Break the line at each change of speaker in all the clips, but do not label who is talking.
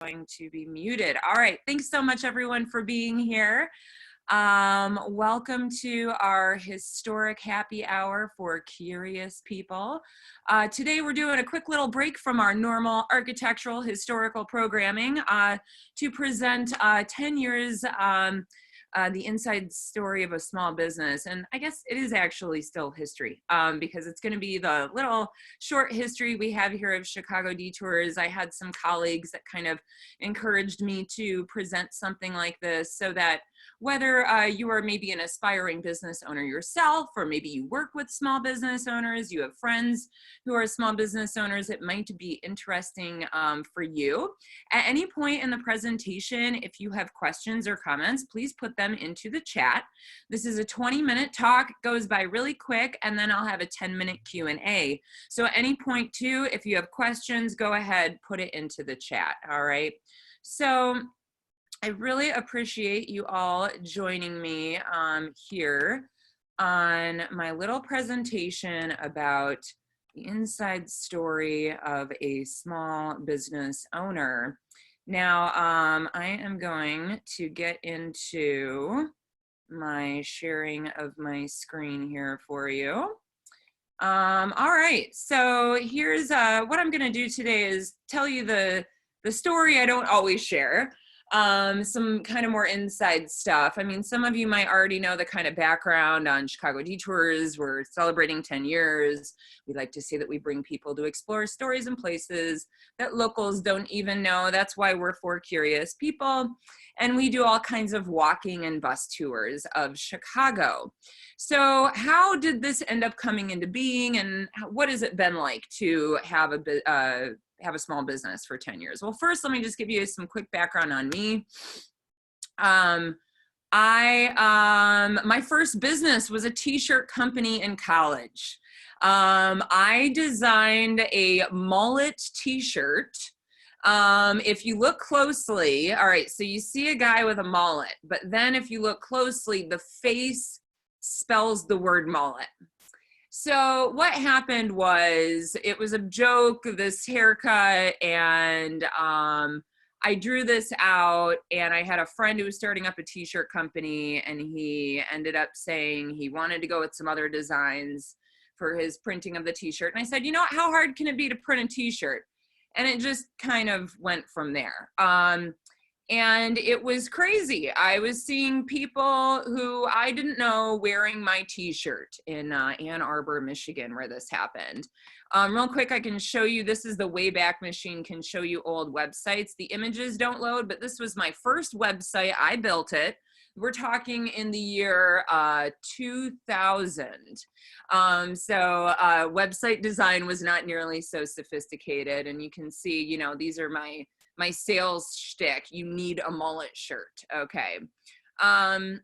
going to be muted. All right, thanks so much everyone for being here. Welcome to our historic happy hour for curious people. Today we're doing a quick little break from our normal architectural historical programming to present 10 years the inside story of a small business. And I guess it is actually still history because it's going to be the little short history we have here of Chicago Detours. I had some colleagues that kind of encouraged me to present something like this so that whether you are maybe an aspiring business owner yourself, or maybe you work with small business owners, you have friends who are small business owners, it might be interesting for you. At any point in the presentation, if you have questions or comments, please put them into the chat. This is a 20-minute talk, goes by really quick, and then I'll have a 10-minute Q&A. So at any point too, if you have questions, go ahead, put it into the chat, all right? So I really appreciate you all joining me here on my little presentation about the inside story of a small business owner. Now, I am going to get into my sharing of my screen here for you. All right, so here's what I'm gonna do today is tell you the story I don't always share. Some kind of more inside stuff. I mean, some of you might already know the kind of background on Chicago Detours. We're celebrating 10 years. We like to say that we bring people to explore stories and places that locals don't even know. That's why we're for curious people. And we do all kinds of walking and bus tours of Chicago. So how did this end up coming into being, and what has it been like to have a small business for 10 years? Well, first, let me just give you some quick background on me. My first business was a t-shirt company in college. I designed a mullet t-shirt. If you look closely, all right, so you see a guy with a mullet, but then if you look closely, the face spells the word mullet. So what happened was, it was a joke, this haircut, and I drew this out, and I had a friend who was starting up a t-shirt company, and he ended up saying he wanted to go with some other designs for his printing of the t-shirt. And I said, you know what, how hard can it be to print a t-shirt? And it just kind of went from there. And it was crazy. I was seeing people who I didn't know wearing my t-shirt in Ann Arbor, Michigan, where this happened. Real quick, I can show you, this is the Wayback Machine, can show you old websites. The images don't load, but this was my first website. I built it. We're talking in the year 2000. Website design was not nearly so sophisticated. And you can see, you know, these are my sales shtick. You need a mullet shirt. Okay. Can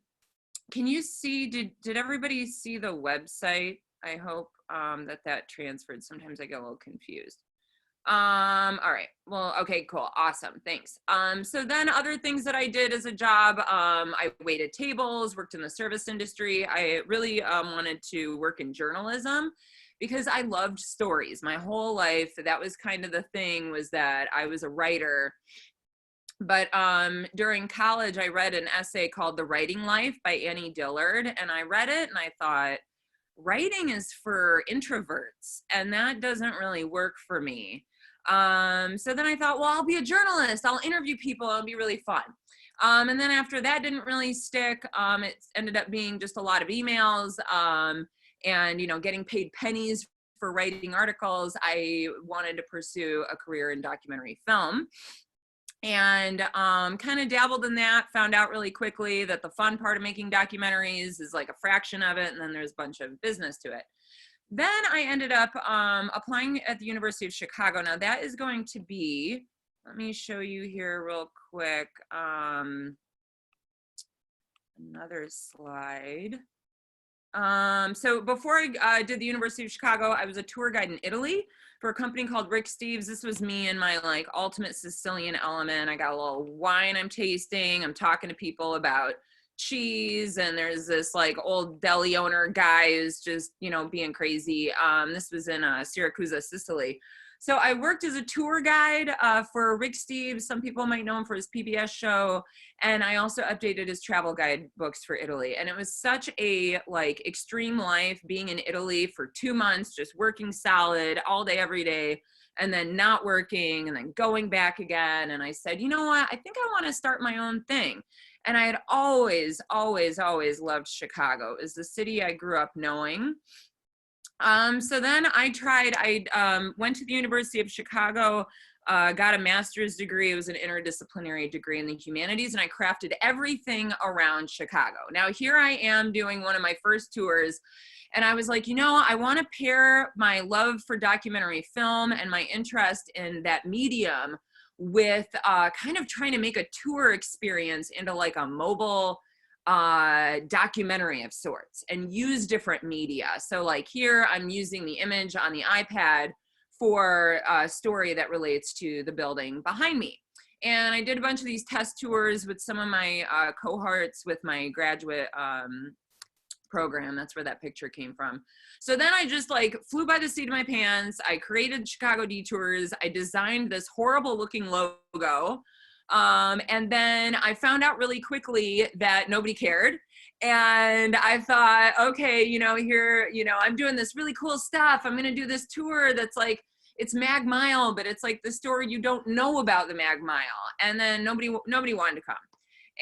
you see, did everybody see the website? I hope that transferred. Sometimes I get a little confused. All right, well, okay, cool, awesome, thanks. So then other things that I did as a job, I waited tables, worked in the service industry. I really wanted to work in journalism, because I loved stories my whole life. That was kind of the thing, was that I was a writer. But during college, I read an essay called The Writing Life by Annie Dillard, and I read it and I thought, writing is for introverts, and that doesn't really work for me. So then I thought, well, I'll be a journalist. I'll interview people. It'll be really fun. And then after that didn't really stick. It ended up being just a lot of emails. And, you know, getting paid pennies for writing articles. I wanted to pursue a career in documentary film, and kind of dabbled in that, found out really quickly that the fun part of making documentaries is like a fraction of it, and then there's a bunch of business to it. Then I ended up applying at the University of Chicago. Now that is going to be, let me show you here real quick, another slide. So before I did the University of Chicago, I was a tour guide in Italy for a company called Rick Steves. This was me and my like ultimate Sicilian element. I got a little wine I'm tasting. I'm talking to people about cheese, and there's this like old deli owner guy who's just, you know, being crazy. This was in Syracuse, Sicily. So I worked as a tour guide for Rick Steves. Some people might know him for his PBS show. And I also updated his travel guide books for Italy. And it was such a like extreme life being in Italy for 2 months, just working solid all day, every day, and then not working and then going back again. And I said, you know what? I think I want to start my own thing. And I had always, always, always loved Chicago. It was the city I grew up knowing. So then I went to the University of Chicago, got a master's degree. It was an interdisciplinary degree in the humanities, and I crafted everything around Chicago. Now here I am doing one of my first tours, and I was like, you know, I want to pair my love for documentary film and my interest in that medium with kind of trying to make a tour experience into like a mobile documentary of sorts and use different media. So like here, I'm using the image on the iPad for a story that relates to the building behind me. And I did a bunch of these test tours with some of my cohorts with my graduate program. That's where that picture came from. So then I just like flew by the seat of my pants. I created Chicago Detours. I designed this horrible looking logo. And then I found out really quickly that nobody cared. And I thought, okay, you know, here, you know, I'm doing this really cool stuff. I'm going to do this tour that's like, it's Mag Mile, but it's like the story you don't know about the Mag Mile. And then nobody wanted to come.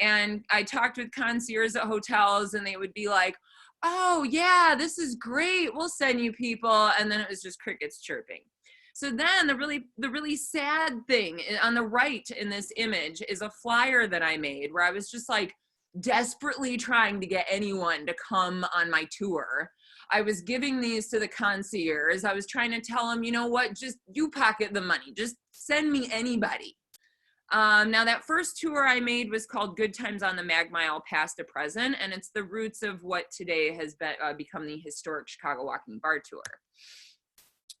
And I talked with concierges at hotels, and they would be like, oh yeah, this is great, we'll send you people. And then it was just crickets chirping. So then the really sad thing on the right in this image is a flyer that I made where I was just like desperately trying to get anyone to come on my tour. I was giving these to the concierge. I was trying to tell them, you know what, just you pocket the money, just send me anybody. Now that first tour I made was called Good Times on the Mag Mile, Past to Present, and it's the roots of what today has become the historic Chicago Walking Bar Tour.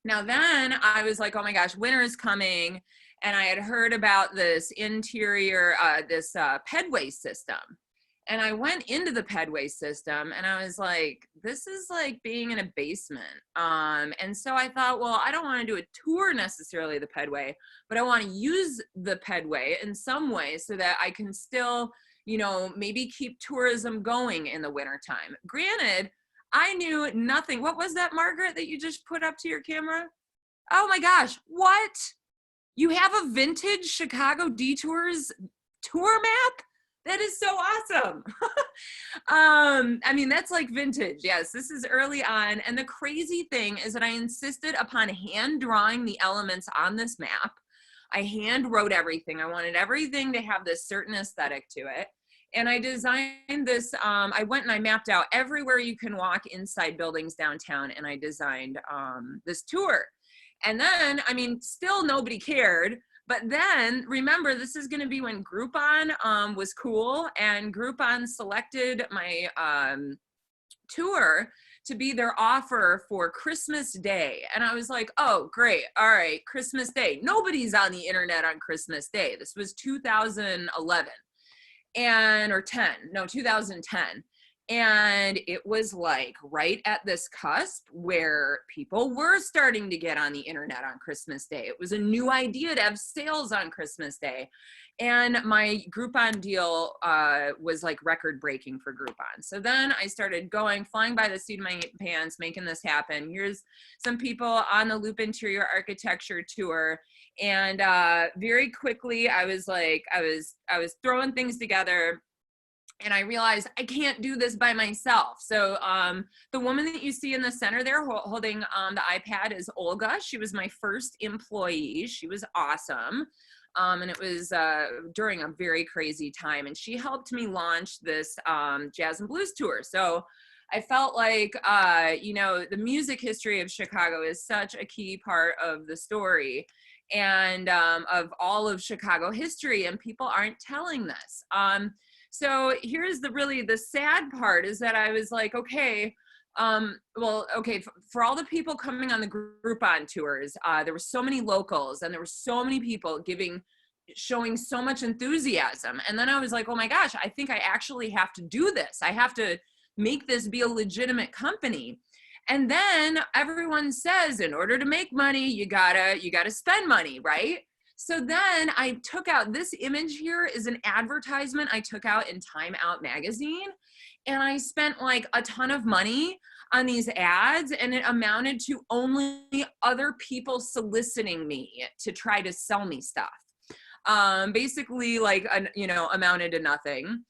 Now then I was like, oh my gosh, winter is coming, and I had heard about this interior, this pedway system. And I went into the pedway system and I was like, this is like being in a basement. And so I thought, well, I don't want to do a tour necessarily the pedway, but I want to use the pedway in some way so that I can still, you know, maybe keep tourism going in the wintertime. Granted, I knew nothing. What was that, Margaret, that you just put up to your camera? Oh my gosh, what? You have a vintage Chicago Detours tour map? That is so awesome. I mean, that's like vintage. Yes, this is early on. And the crazy thing is that I insisted upon hand drawing the elements on this map. I hand wrote everything. I wanted everything to have this certain aesthetic to it. And I designed this, I went and I mapped out everywhere you can walk inside buildings downtown, and I designed this tour. And then, I mean, still nobody cared. But then, remember, this is going to be when Groupon was cool, and Groupon selected my tour to be their offer for Christmas Day. And I was like, oh, great. All right, Christmas Day. Nobody's on the internet on Christmas Day. This was 2011 or 10. No, 2010. And it was like right at this cusp where people were starting to get on the internet on Christmas Day. It was a new idea to have sales on Christmas Day. And my Groupon deal was like record breaking for Groupon. So then I started flying by the seat of my pants, making this happen. Here's some people on the Loop Interior Architecture Tour. And very quickly I was like, I was throwing things together. And I realized I can't do this by myself. So the woman that you see in the center there holding the iPad is Olga. She was my first employee. She was awesome. And it was during a very crazy time. And she helped me launch this jazz and blues tour. So I felt like, you know, the music history of Chicago is such a key part of the story and of all of Chicago history. And people aren't telling this. So here's the sad part is that I was like, okay, for all the people coming on the Groupon tours, there were so many locals and there were so many people showing so much enthusiasm. And then I was like, oh my gosh, I think I actually have to do this. I have to make this be a legitimate company. And then everyone says, in order to make money, you gotta spend money, right? So then I took out, this image here is an advertisement I took out in Time Out magazine. And I spent like a ton of money on these ads, and it amounted to only other people soliciting me to try to sell me stuff. Basically like, amounted to nothing.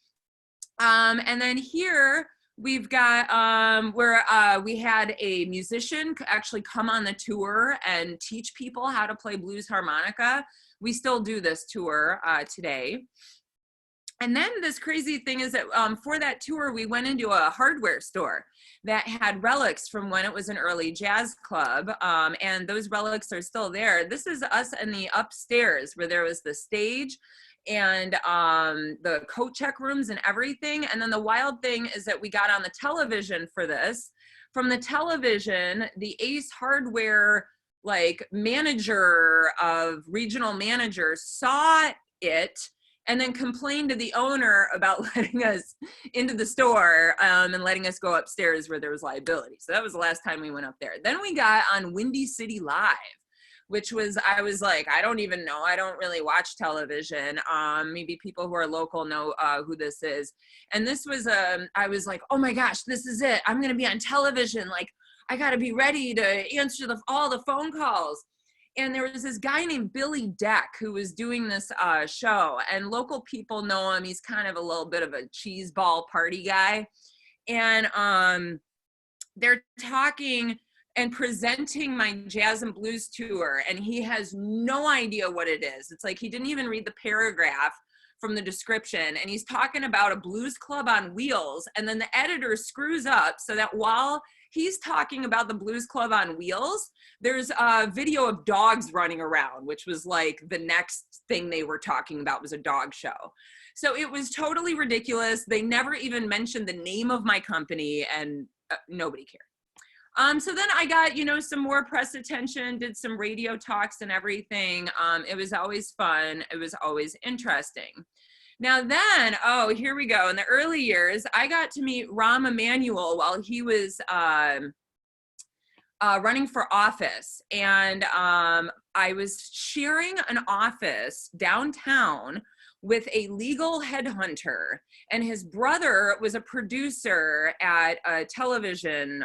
And then here we've got where we had a musician actually come on the tour and teach people how to play blues harmonica. We still do this tour today. And then this crazy thing is that for that tour, we went into a hardware store that had relics from when it was an early jazz club. And those relics are still there. This is us in the upstairs where there was the stage and the coat check rooms and everything. And then the wild thing is that we got on the television for this. From the television, the Ace Hardware like manager of regional managers saw it and then complained to the owner about letting us into the store and letting us go upstairs where there was liability. So that was the last time we went up there. Then we got on Windy City Live, which was, I was like, I don't even know. I don't really watch television. Maybe people who are local know who this is. And this was, I was like, oh my gosh, this is it. I'm gonna be on television. Like, I gotta be ready to answer all the phone calls. And there was this guy named Billy Deck who was doing this show, and local people know him. He's kind of a little bit of a cheese ball party guy. And they're talking and presenting my jazz and blues tour, and he has no idea what it is. It's like he didn't even read the paragraph from the description, and he's talking about a blues club on wheels, and then the editor screws up so that while he's talking about the blues club on wheels, there's a video of dogs running around, which was like the next thing they were talking about was a dog show. So it was totally ridiculous. They never even mentioned the name of my company, and nobody cared. So then I got, some more press attention, did some radio talks and everything. It was always fun. It was always interesting. Now then, oh, here we go. In the early years, I got to meet Rahm Emanuel while he was running for office. And I was sharing an office downtown with a legal headhunter, and his brother was a producer at a television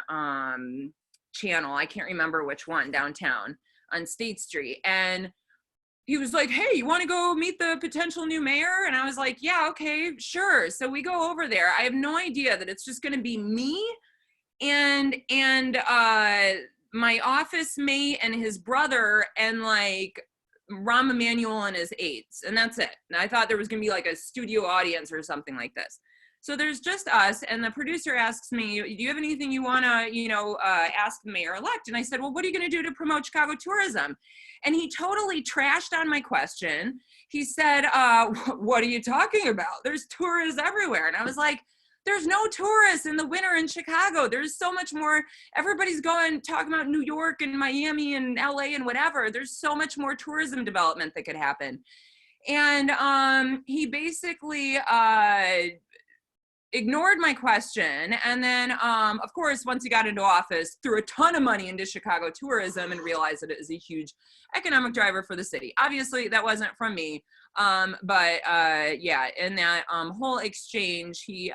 channel. I can't remember which one, downtown on State Street. And he was like, hey, you want to go meet the potential new mayor? And I was like, yeah, okay, sure. So we go over there. I have no idea that it's just going to be me and my office mate and his brother and like Rahm Emanuel and his aides, and that's it. And I thought there was going to be like a studio audience or something like this. So there's just us, and the producer asks me, do you have anything you want to, ask the mayor-elect? And I said, well, what are you going to do to promote Chicago tourism? And he totally trashed on my question. He said, what are you talking about? There's tourists everywhere. And I was like, there's no tourists in the winter in Chicago. There's so much more. Everybody's talking about New York and Miami and LA and whatever. There's so much more tourism development that could happen. And he basically ignored my question. And then, of course, once he got into office, threw a ton of money into Chicago tourism and realized that it is a huge economic driver for the city. Obviously, that wasn't from me. But yeah, in that whole exchange, he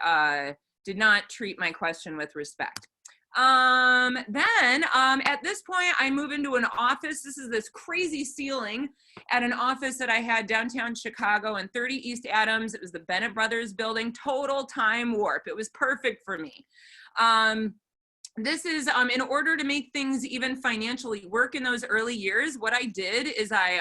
did not treat my question with respect. Then at this point, I move into an office. This is this crazy ceiling at an office that I had downtown Chicago in 30 East Adams. It was the Bennett Brothers building, total time warp. It was perfect for me. This is in order to make things even financially work in those early years, what I did is I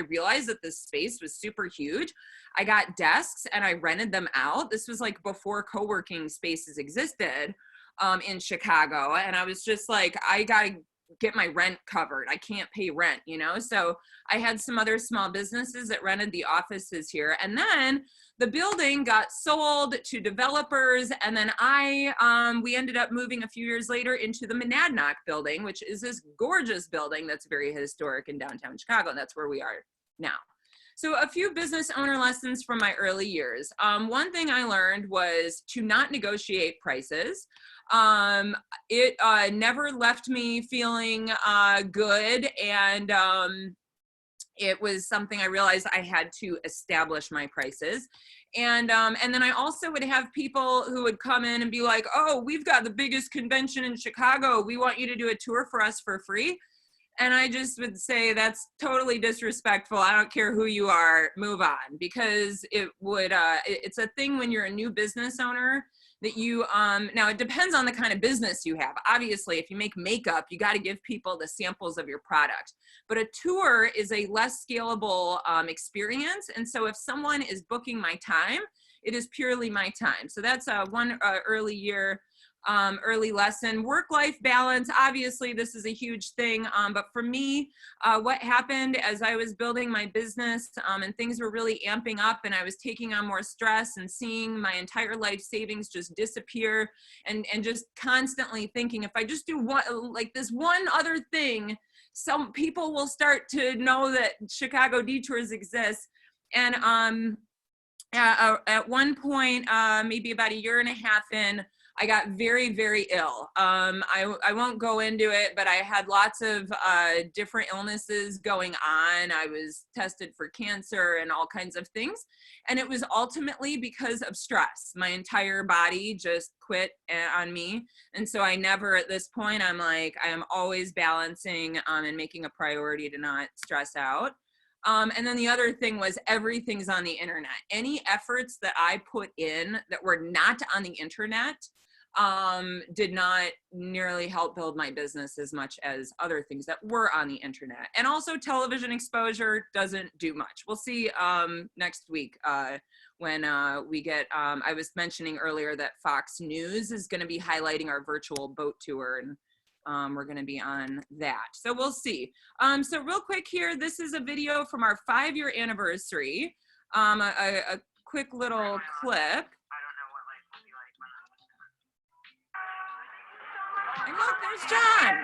realized that this space was super huge. I got desks and I rented them out. This was like before co-working spaces existed in Chicago. And I was just like, I gotta get my rent covered. I can't pay rent, So I had some other small businesses that rented the offices here. And then the building got sold to developers. And then we ended up moving a few years later into the Monadnock building, which is this gorgeous building that's very historic in downtown Chicago. And that's where we are now. So a few business owner lessons from my early years. One thing I learned was to not negotiate prices. It never left me feeling good, and it was something I realized I had to establish my prices. And then I also would have people who would come in and be like, oh, we've got the biggest convention in Chicago. We want you to do a tour for us for free. And I just would say that's totally disrespectful. I don't care who you are, move on, because it would, it's a thing when you're a new business owner that you, now it depends on the kind of business you have. Obviously, if you make makeup, you got to give people the samples of your product. But a tour is a less scalable experience. And so if someone is booking my time, it is purely my time. So that's one early lesson. Work-life balance, obviously this is a huge thing, but for me, what happened as I was building my business and things were really amping up and I was taking on more stress and seeing my entire life savings just disappear, and just constantly thinking, if I just do this one other thing, some people will start to know that Chicago Detours exists. And at one point, maybe about 1.5 years in, I got very, very ill. I won't go into it, but I had lots of different illnesses going on. I was tested for cancer and all kinds of things. And it was ultimately because of stress. My entire body just quit on me. And so I never, at this point, I'm like, I am always balancing and making a priority to not stress out. And then the other thing was everything's on the internet. Any efforts that I put in that were not on the internet did not nearly help build my business as much as other things that were on the internet. And also television exposure doesn't do much. We'll see next week when we get, I was mentioning earlier that Fox News is going to be highlighting our virtual boat tour, and we're going to be on that. So we'll see. So real quick here, this is a video from our 5-year anniversary, a quick little clip. And look, there's John.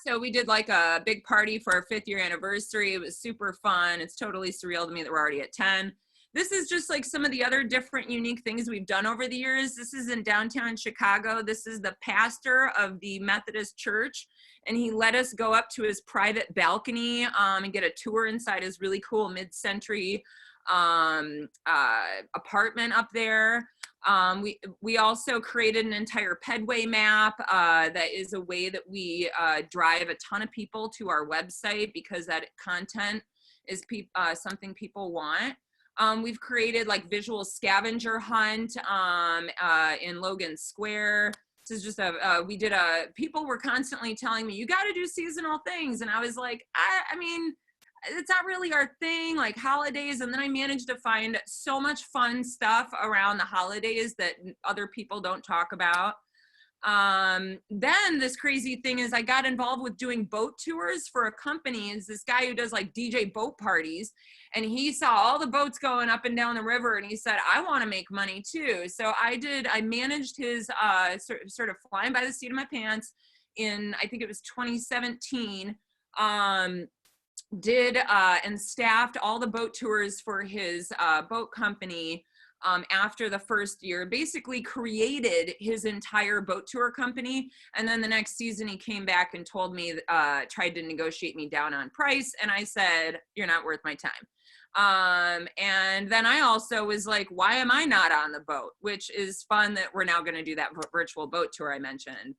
So we did like a big party for our 5th year anniversary. It was super fun. It's totally surreal to me that we're already at 10. This is just like some of the other different unique things we've done over the years. This is in downtown Chicago. This is the pastor of the Methodist Church, and he let us go up to his private balcony and get a tour inside his really cool mid-century apartment up there. We also created an entire pedway map that is a way that we drive a ton of people to our website because that content is something people want. We've created like visual scavenger hunt in Logan Square. This is just people were constantly telling me, you got to do seasonal things. And I was like, I mean, it's not really our thing, like holidays. And then I managed to find so much fun stuff around the holidays that other people don't talk about. Then this crazy thing is I got involved with doing boat tours for a company. It's this guy who does like DJ boat parties, and he saw all the boats going up and down the river, and he said, I want to make money too. So I managed his sort of flying by the seat of my pants in, I think it was 2017. And staffed all the boat tours for his boat company after the first year, basically created his entire boat tour company. And then the next season he came back and told me, tried to negotiate me down on price. And I said, you're not worth my time. And then I also was like, why am I not on the boat? Which is fun that we're now going to do that virtual boat tour I mentioned.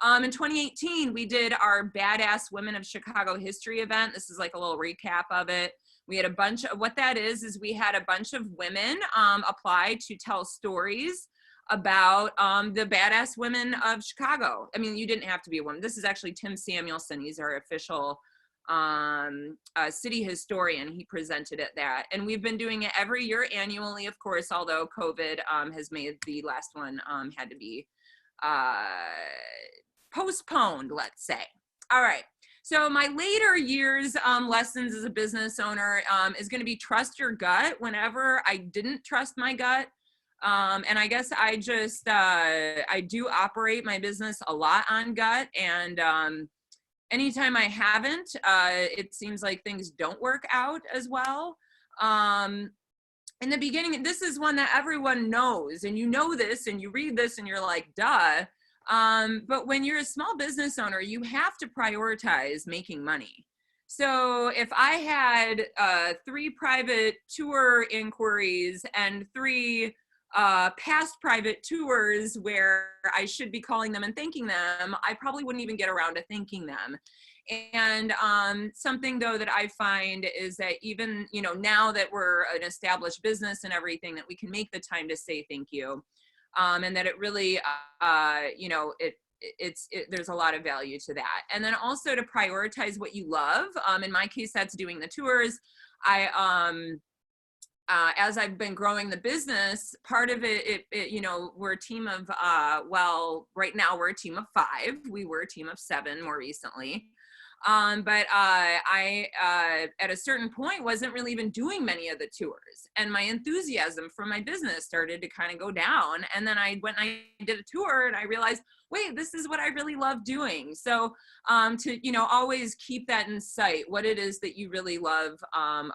In 2018, we did our Badass Women of Chicago History event. This is like a little recap of it. We had a bunch of, what that is we had a bunch of women apply to tell stories about the badass women of Chicago. I mean, you didn't have to be a woman. This is actually Tim Samuelson. He's our official city historian. He presented at that. And we've been doing it every year annually, of course, although COVID has made the last one had to be postponed, let's say. All right. So my later years lessons as a business owner is going to be trust your gut. Whenever I didn't trust my gut, and I guess I just, I do operate my business a lot on gut, and anytime I haven't, it seems like things don't work out as well. In the beginning, this is one that everyone knows, and you know this, and you read this, and you're like, duh. But when you're a small business owner, you have to prioritize making money. So if I had 3 private tour inquiries and 3 past private tours where I should be calling them and thanking them, I probably wouldn't even get around to thanking them. And something though that I find is that even, you know, now that we're an established business and everything, that we can make the time to say thank you. And that it really, you know, there's a lot of value to that. And then also to prioritize what you love. In my case, that's doing the tours. As I've been growing the business, part of it, you know, we're a team of, well, right now we're a team of 5. We were a team of 7 more recently. But I, at a certain point, wasn't really even doing many of the tours, and my enthusiasm for my business started to kind of go down. And then I went and I did a tour, and I realized, wait, this is what I really love doing. So to, you know, always keep that in sight, what it is that you really love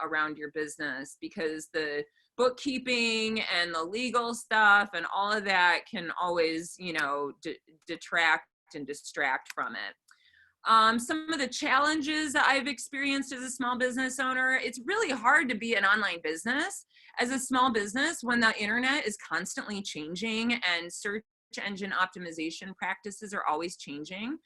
around your business, because the bookkeeping and the legal stuff and all of that can always, you know, detract and distract from it. Some of the challenges I've experienced as a small business owner, it's really hard to be an online business as a small business when the internet is constantly changing and search engine optimization practices are always changing.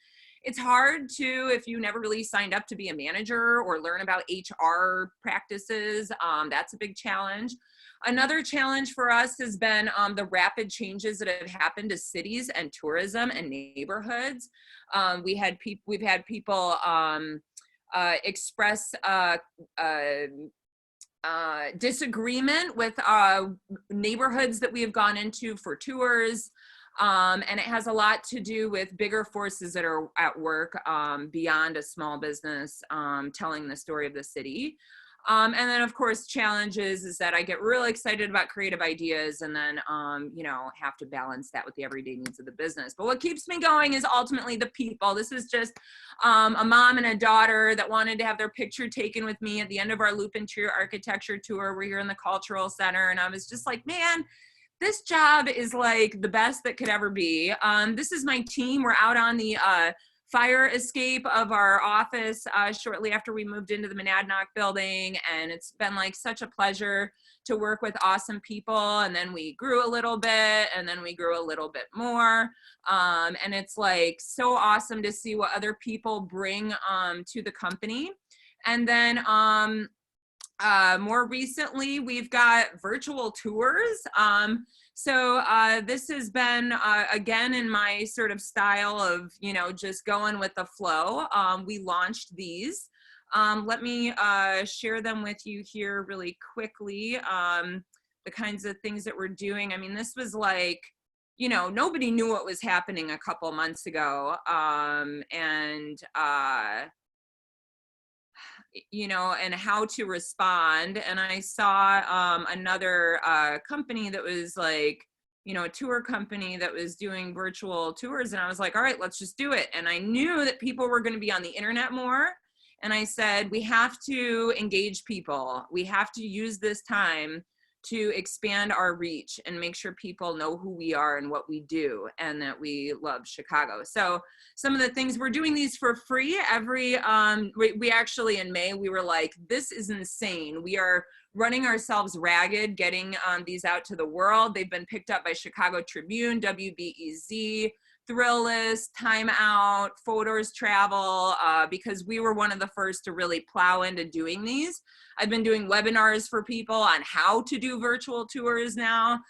It's hard to, if you never really signed up to be a manager or learn about HR practices, that's a big challenge. Another challenge for us has been the rapid changes that have happened to cities and tourism and neighborhoods. We've had people express disagreement with neighborhoods that we have gone into for tours. And it has a lot to do with bigger forces that are at work beyond a small business telling the story of the city. And then of course challenges is that I get really excited about creative ideas and then, you know, have to balance that with the everyday needs of the business. But what keeps me going is ultimately the people. This is just a mom and a daughter that wanted to have their picture taken with me at the end of our Loop Interior Architecture tour. We're here in the Cultural Center, and I was just like, man, this job is like the best that could ever be. This is my team. We're out on the fire escape of our office shortly after we moved into the Monadnock building. And it's been like such a pleasure to work with awesome people. And then we grew a little bit, and then we grew a little bit more. And it's like so awesome to see what other people bring to the company. And then more recently, we've got virtual tours. So this has been, again, in my sort of style of, you know, just going with the flow. We launched these. Let me share them with you here really quickly. The kinds of things that we're doing. I mean, this was like, you know, nobody knew what was happening a couple months ago. You know, and how to respond. And I saw another company that was like, you know, a tour company that was doing virtual tours. And I was like, all right, let's just do it. And I knew that people were going to be on the internet more. And I said, we have to engage people. We have to use this time to expand our reach and make sure people know who we are and what we do and that we love Chicago. So some of the things, we're doing these for free every, we actually in May, we were like, this is insane. We are running ourselves ragged getting these out to the world. They've been picked up by Chicago Tribune, WBEZ, Thrillist, Time Out, Photos Travel, because we were one of the first to really plow into doing these. I've been doing webinars for people on how to do virtual tours now.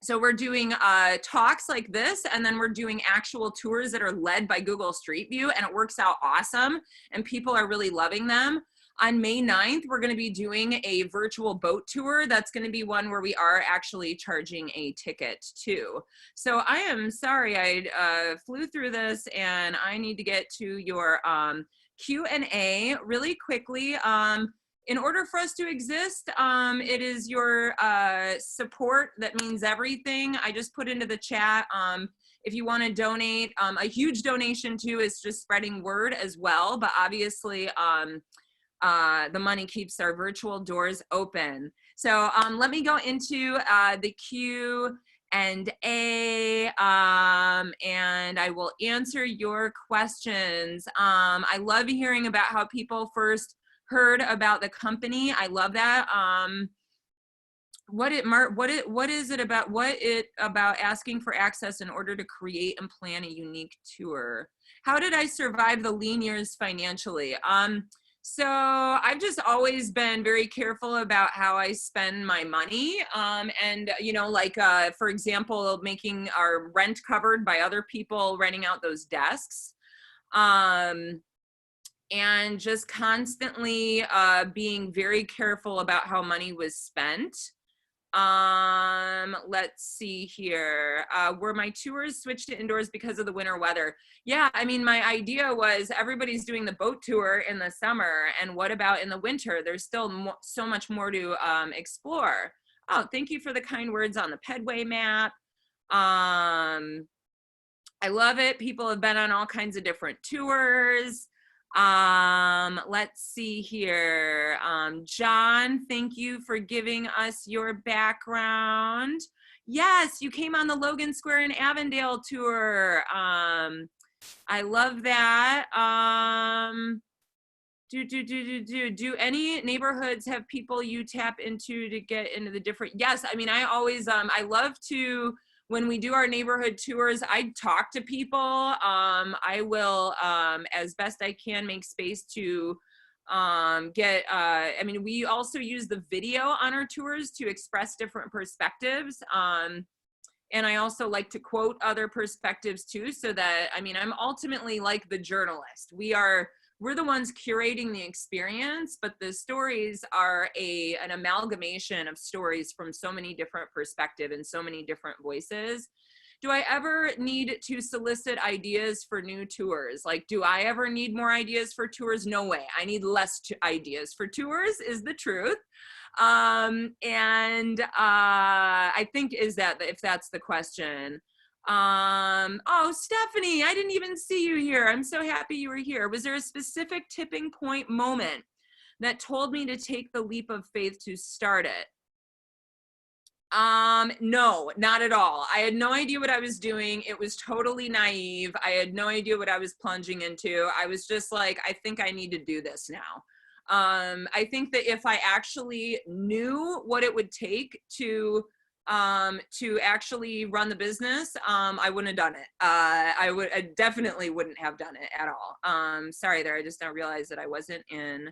So we're doing talks like this, and then we're doing actual tours that are led by Google Street View, and it works out awesome, and people are really loving them. On May 9th, we're going to be doing a virtual boat tour. That's going to be one where we are actually charging a ticket too. So I am sorry I flew through this, and I need to get to your Q&A really quickly. In order for us to exist, it is your support that means everything. I just put into the chat. If you want to donate, a huge donation too is just spreading word as well. But obviously, the money keeps our virtual doors open. So let me go into the Q&A, and I will answer your questions. I love hearing about how people first heard about the company. I love that. What is it about asking for access in order to create and plan a unique tour? How did I survive the lean years financially? So I've just always been very careful about how I spend my money. And, you know, like, for example, making our rent covered by other people renting out those desks. And just constantly being very careful about how money was spent. Let's see here. Were my tours switched to indoors because of the winter weather? Yeah, I mean, my idea was everybody's doing the boat tour in the summer, and what about in the winter? There's still so much more to explore. Oh, thank you for the kind words on the Pedway map. I love it. People have been on all kinds of different tours. Let's see here. John, thank you for giving us your background. Yes, you came on the Logan Square and Avondale tour. I love that. Do any neighborhoods have people you tap into to get into the different? Yes, I mean, I always, I love to, when we do our neighborhood tours, I talk to people. I will, as best I can, make space to I mean, we also use the video on our tours to express different perspectives. And I also like to quote other perspectives too, so that, I mean, I'm ultimately like the journalist. We're the ones curating the experience, but the stories are an amalgamation of stories from so many different perspectives and so many different voices. Do I ever need to solicit ideas for new tours? Like, do I ever need more ideas for tours? No way. I need less ideas for tours, is the truth. I think if that's the question. Oh, Stephanie, I didn't even see you here. I'm so happy you were here. Was there a specific tipping point moment that told me to take the leap of faith to start it? No, not at all. I had no idea what I was doing. It was totally naive. I had no idea what I was plunging into. I was just like, I think I need to do this now. I think that if I actually knew what it would take to actually run the business, I wouldn't have done it. I definitely wouldn't have done it at all. Sorry there, I just now realized that I wasn't in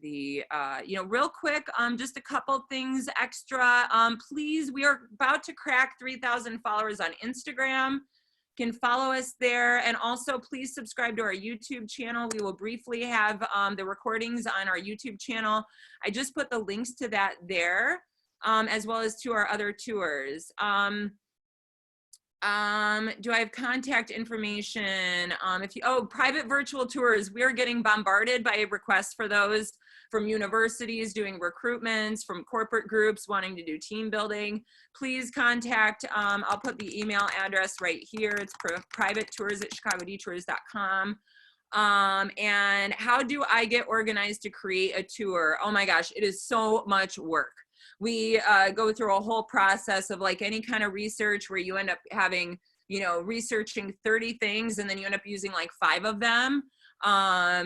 you know, real quick, just a couple things extra. Please, we are about to crack 3,000 followers on Instagram. Can follow us there, and also please subscribe to our YouTube channel. We will briefly have the recordings on our YouTube channel. I just put the links to that there, as well as to our other tours. Do I have contact information? Private virtual tours, we're getting bombarded by requests for those from universities doing recruitments, from corporate groups wanting to do team building. Please contact, I'll put the email address right here. It's privatetours@chicagodetours.com. And how do I get organized to create a tour? Oh my gosh, it is so much work. We go through a whole process of like any kind of research where you end up having, you know, researching 30 things and then you end up using like 5 of them.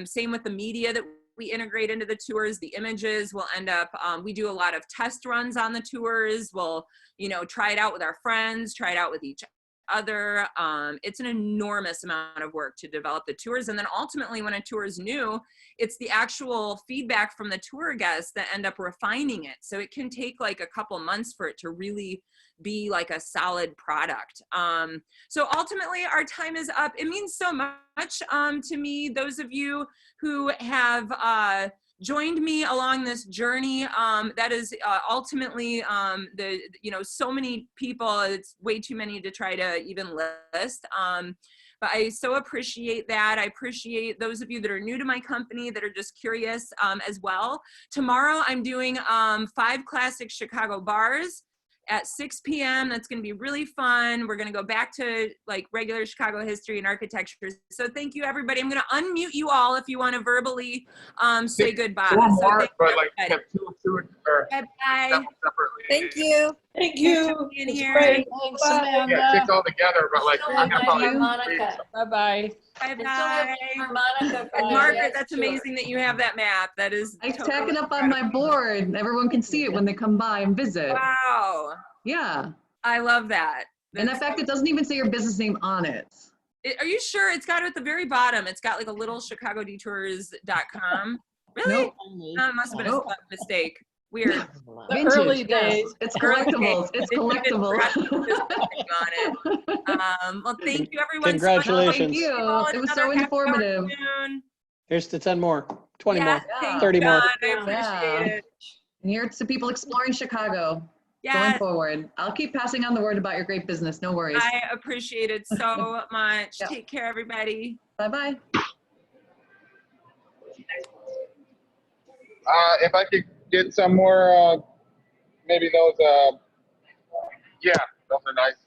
Same with the media that we integrate into the tours. The images will end up, we do a lot of test runs on the tours. We'll, you know, try it out with our friends, try it out with each other. It's an enormous amount of work to develop the tours. And then ultimately when a tour is new, it's the actual feedback from the tour guests that end up refining it. So it can take like a couple months for it to really be like a solid product. So ultimately our time is up. It means so much to me, those of you who have joined me along this journey. That is ultimately you know, so many people, it's way too many to try to even list. But I so appreciate that. I appreciate those of you that are new to my company that are just curious as well. Tomorrow I'm doing 5 classic Chicago bars. at 6 p.m. That's going to be really fun. We're going to go back to like regular Chicago history and architecture. So thank you, everybody. I'm going to unmute you all if you want to verbally say goodbye.
Two or more,
so
but like have two or
bye.
separately.
Thank you.
Thank you.
In
It's
here.
great.
Thanks,
Bye.
Amanda.
Yeah, six all together, but like I'm gonna probably
Monica.
Bye-bye.
Bye-bye.
Monica.
Margaret, that's amazing that you have that map. That is
I
totally
tack it up on my board. Everyone can see it when they come by and visit.
Wow.
Yeah.
I love that.
And in fact, it doesn't even say your business name on it.
Are you sure? It's got it at the very bottom. It's got like a little ChicagoDetours.com. Really?
Nope.
No, it must have been a mistake. Weird.
The
Vintage,
early
yes.
days.
It's collectibles. It's collectible.
Well, thank you, everyone.
Congratulations.
Thank you. It was so informative.
Here's to 10 more, 20
Yeah,
more,
thank
30
you,
more.
Don. I appreciate it.
And here's to people exploring Chicago going
Yes,
forward. I'll keep passing on the word about your great business. No worries.
I appreciate it so much.
Yep.
Take care, everybody.
Bye-bye.
if I could get some more maybe those yeah, those are nice.